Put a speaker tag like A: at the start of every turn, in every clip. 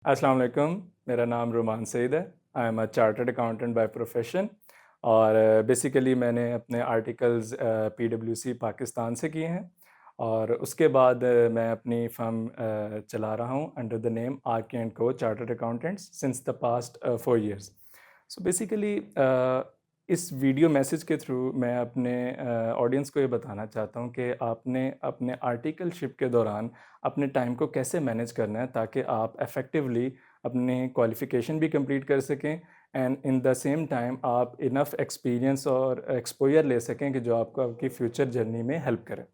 A: अस्सलाम वालेकुम। मेरा नाम रुमान सईद है। I am a chartered accountant by profession और बेसिकली मैंने अपने आर्टिकल्स पीडब्ल्यूसी पाकिस्तान से किए हैं और उसके बाद मैं अपनी फर्म चला रहा हूँ under the name RK and co chartered accountants since the past 4 years। So basically इस वीडियो मैसेज के थ्रू मैं अपने ऑडियंस को ये बताना चाहता हूँ कि आपने अपने आर्टिकलशिप के दौरान अपने टाइम को कैसे मैनेज करना है ताकि आप इफ़ेक्टिवली अपनी क्वालिफ़िकेशन भी कंप्लीट कर सकें and in the same time आप इनफ एक्सपीरियंस और एक्सपोज़र ले सकें कि जो आपको आपकी फ्यूचर जर्नी में हेल्प करे।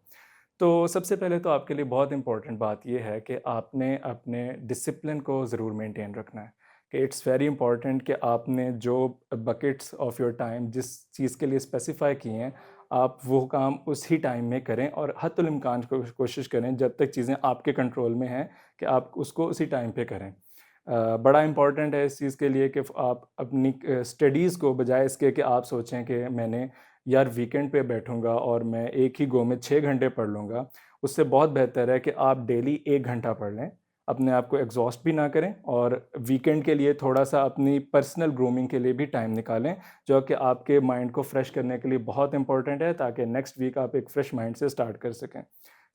A: तो सबसे पहले तो आपके लिए बहुत इम्पोर्टेंट बात ये है कि आपने अपने डिसिप्लिन को ज़रूर मेंटेन रखना है कि इट्स वेरी इंपॉर्टेंट कि आपने जो बकेट्स ऑफ योर टाइम जिस चीज़ के लिए स्पेसिफाई किए हैं, आप वो काम उसी टाइम में करें और हत्तुल इम्कान कोशिश करें जब तक चीज़ें आपके कंट्रोल में हैं कि आप उसको उसी टाइम पे करें। बड़ा इम्पॉर्टेंट है इस चीज़ के लिए कि आप अपनी स्टडीज़ को बजाय इसके कि आप सोचें कि मैंने यार वीकेंड पे बैठूँगा और मैं एक ही गो में 6 घंटे पढ़ लूँगा, उससे बहुत बेहतर है कि आप डेली 1 घंटा पढ़ लें। अपने आप को एग्ज़ॉस्ट भी ना करें और वीकेंड के लिए थोड़ा-सा अपनी पर्सनल ग्रूमिंग के लिए भी टाइम निकालें, जो कि आपके माइंड को फ्रेश करने के लिए बहुत इम्पोर्टेंट है ताकि नेक्स्ट वीक आप एक फ्रेश माइंड से स्टार्ट कर सकें।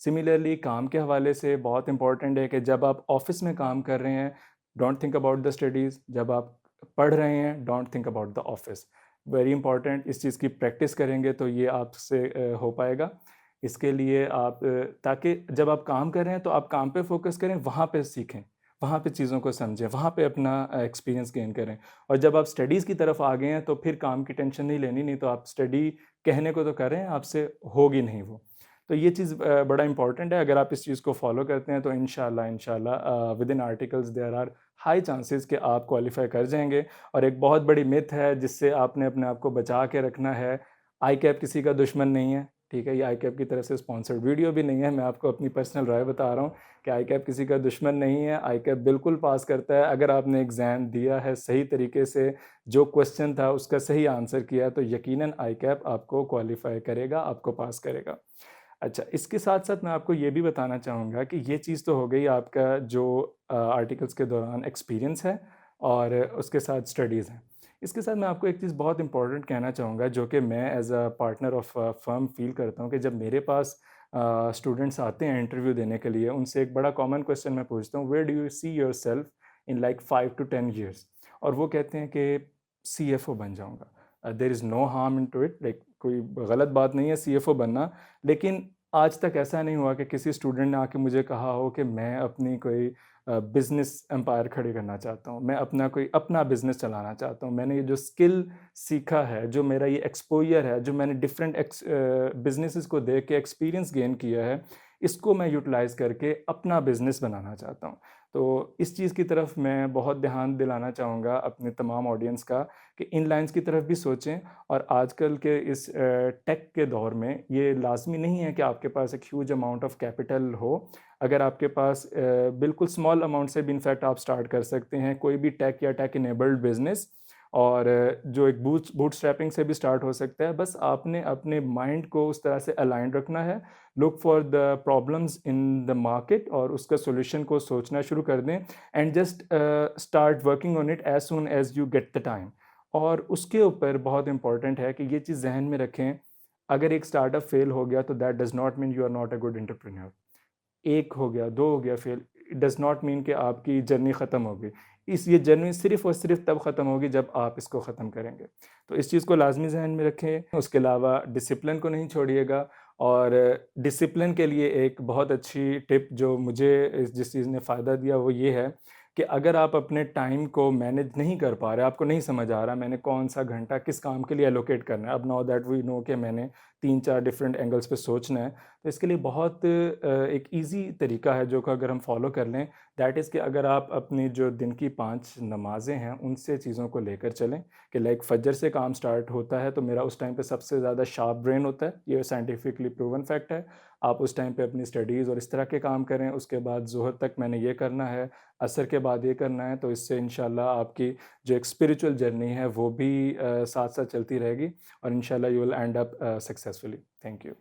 A: सिमिलरली काम के हवाले से बहुत इम्पोर्टेंट है कि जब आप ऑफ़िस में काम कर रहे हैं, don't think about the studies, जब आप पढ़ रहे हैं, don't think about the office. Very important, इस चीज़ की प्रैक्टिस करेंगे तो ये आपसे हो पाएगा। इसके लिए आप ताकि जब आप काम कर रहे हैं तो आप काम पे फ़ोकस करें, वहाँ पे सीखें, वहाँ पे चीज़ों को समझें, वहाँ पे अपना एक्सपीरियंस गेन करें। और जब आप स्टडीज़ की तरफ आ गए हैं तो फिर काम की टेंशन नहीं लेनी, नहीं तो आप स्टडी कहने को तो कर रहे हैं, आपसे होगी नहीं वो। तो ये चीज़ बड़ा इंपॉर्टेंट है, अगर आप इस चीज़ को फ़ॉलो करते हैं तो इंशाल्लाह within articles there are high chances कि आप क्वालिफ़ाई कर जाएँगे। और एक बहुत बड़ी मिथ है जिससे आपने अपने आप को बचा के रखना है, आईकैप किसी का दुश्मन नहीं है, ठीक है? ये आईकैप की तरफ से स्पॉन्सर्ड वीडियो भी नहीं है, मैं आपको अपनी पर्सनल राय बता रहा हूँ कि आईकैप किसी का दुश्मन नहीं है, आईकैप बिल्कुल पास करता है। अगर आपने एग्ज़ाम दिया है सही तरीके से, जो क्वेश्चन था उसका सही आंसर किया है, तो यकीनन आईकैप आपको क्वालिफ़ाई करेगा, आपको पास करेगा। अच्छा, इसके साथ-साथ मैं आपको ये भी बताना चाहूँगा कि ये चीज़ तो हो गई आपका जो आर्टिकल्स के दौरान एक्सपीरियंस है और उसके साथ स्टडीज़ हैं। इसके साथ मैं आपको एक चीज़ बहुत इम्पोर्टेंट कहना चाहूँगा जो कि मैं as a partner of firm feel करता हूँ कि जब मेरे पास स्टूडेंट्स आते हैं इंटरव्यू देने के लिए, उनसे एक बड़ा कॉमन क्वेश्चन मैं पूछता हूँ, where do you see yourself in like 5 to 10 years? और वो कहते हैं कि सीएफओ बन जाऊँगा। There is no harm into it, like कोई गलत बात नहीं है सीएफओ बनना, लेकिन आज तक ऐसा नहीं हुआ कि किसी स्टूडेंट ने आके मुझे कहा हो कि मैं अपनी कोई बिज़नेस एम्पायर खड़ी करना चाहता हूँ, मैं अपना कोई अपना बिज़नेस चलाना चाहता हूँ। मैंने ये जो स्किल सीखा है, जो मेरा ये एक्सपोज़र है, जो मैंने डिफरेंट बिज़नेसेस को देख के एक्सपीरियंस गेन किया है, इसको मैं यूटिलाइज़ करके अपना बिज़नेस बनाना चाहता हूँ। तो इस चीज़ की तरफ मैं बहुत ध्यान दिलाना चाहूँगा अपने तमाम ऑडियंस का कि इन लाइन्स की तरफ भी सोचें। और आजकल के इस टेक के दौर में ये लाज़मी नहीं है कि आपके पास एक ह्यूज अमाउंट ऑफ कैपिटल हो। अगर आपके पास बिल्कुल स्मॉल अमाउंट से भी इनफैक्ट आप स्टार्ट कर सकते हैं कोई भी टेक या टेक इनेबल्ड बिज़नेस, और जो एक बूटस्ट्रैपिंग से भी स्टार्ट हो सकता है। बस आपने अपने माइंड को उस तरह से अलाइन रखना है, look for the problems in the market और उसका सॉल्यूशन को सोचना शुरू कर दें and just start working on it as soon as you get the time. और उसके ऊपर बहुत इम्पोर्टेंट है कि ये चीज़ ज़हन में रखें, अगर एक स्टार्टअप फेल हो गया तो that does not mean you are not a good entrepreneur. 1 हो गया, 2 हो गया fail, it does not mean कि आपकी जर्नी ख़त्म हो गई। ये जर्नी सिर्फ़ और सिर्फ़ तब ख़त्म होगी जब आप इसको ख़त्म करेंगे। तो इस चीज़ को लाज़मी ज़हन में रखें। उसके अलावा डिसिप्लिन को नहीं छोड़िएगा। और डिसिप्लिन के लिए एक बहुत अच्छी टिप जो मुझे जिस चीज़ ने फ़ायदा दिया वो ये है कि अगर आप अपने टाइम को मैनेज नहीं कर पा रहे, आपको नहीं समझ आ रहा मैंने कौन-सा घंटा किस काम के लिए एलोकेट करना है। अब नाउ दैट वी नो कि मैंने 3-4 डिफरेंट एंगल्स पे सोचना है। तो इसके लिए बहुत एक ईज़ी तरीका है जो कि अगर हम फ़ॉलो कर लें, दैट इज़ कि अगर आप अपनी जो दिन की 5 नमाज़ें हैं, उनसे चीज़ों को लेकर चलें कि लाइक फजर से काम स्टार्ट होता है, तो मेरा उस टाइम पे सबसे ज़्यादा शार्प ब्रेन होता है, ये साइंटिफिकली प्रूवन फैक्ट है। आप उस टाइम पे अपनी स्टडीज़ और इस तरह के काम करें, उसके बाद ज़ोहर तक मैंने ये करना है, असर के बाद ये करना है, तो इससे इंशाल्लाह आपकी जो एक स्पिरिचुअल जर्नी है, वो भी साथ-साथ चलती रहेगी और इंशाल्लाह you will and up successfully. Thank you.